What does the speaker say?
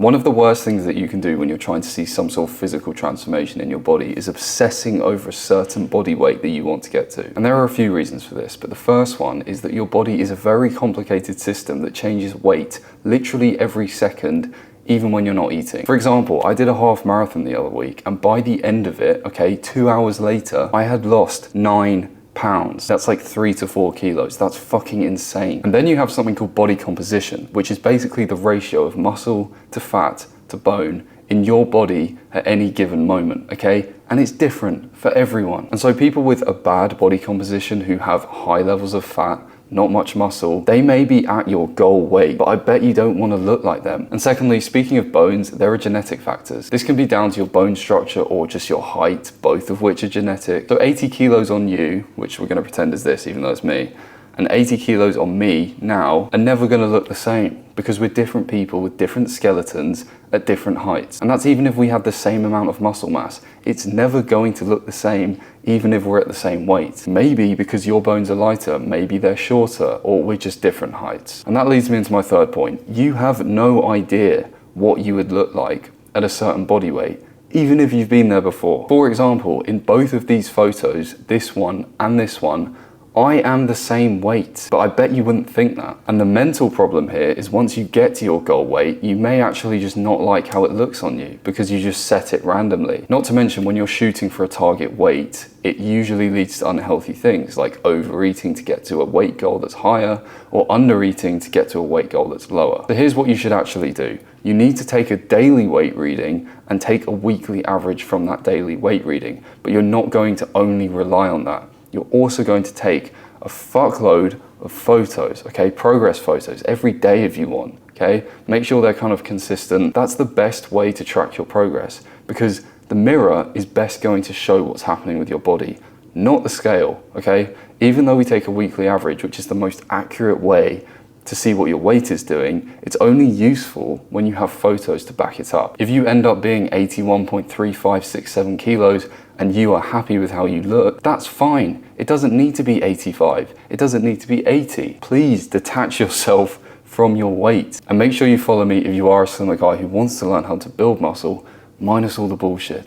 One of the worst things that you can do when you're trying to see some sort of physical transformation in your body is obsessing over a certain body weight that you want to get to. And there are a few reasons for this, but the first one is that your body is a very complicated system that changes weight literally every second, even when you're not eating. For example, I did a half marathon the other week, and by the end of it, 2 hours later, I had lost 9 pounds. That's like 3 to 4 kilos. That's fucking insane. And then you have something called body composition, which is basically the ratio of muscle to fat to bone in your body at any given moment, okay? And it's different for everyone. And so people with a bad body composition who have high levels of fat, not much muscle, they may be at your goal weight, but I bet you don't want to look like them. And secondly, speaking of bones, there are genetic factors. This can be down to your bone structure or just your height, both of which are genetic. So 80 kilos on you, which we're going to pretend is this, even though it's me, and 80 kilos on me now are never going to look the same because we're different people with different skeletons at different heights. And that's even if we have the same amount of muscle mass. It's never going to look the same even if we're at the same weight. Maybe because your bones are lighter, maybe they're shorter, or we're just different heights. And that leads me into my third point. You have no idea what you would look like at a certain body weight, even if you've been there before. For example, in both of these photos, this one and this one, I am the same weight, but I bet you wouldn't think that. And the mental problem here is once you get to your goal weight, you may actually just not like how it looks on you because you just set it randomly. Not to mention when you're shooting for a target weight, it usually leads to unhealthy things like overeating to get to a weight goal that's higher or undereating to get to a weight goal that's lower. So here's what you should actually do. You need to take a daily weight reading and take a weekly average from that daily weight reading, but you're not going to only rely on that. You're also going to take a fuckload of photos, okay? Progress photos every day if you want, okay? Make sure they're kind of consistent. That's the best way to track your progress because the mirror is best going to show what's happening with your body, not the scale, okay? Even though we take a weekly average, which is the most accurate way to see what your weight is doing, it's only useful when you have photos to back it up. If you end up being 81.3567 kilos and you are happy with how you look, that's fine. It doesn't need to be 85. It doesn't need to be 80. Please detach yourself from your weight and make sure you follow me if you are a slimmer guy who wants to learn how to build muscle, minus all the bullshit.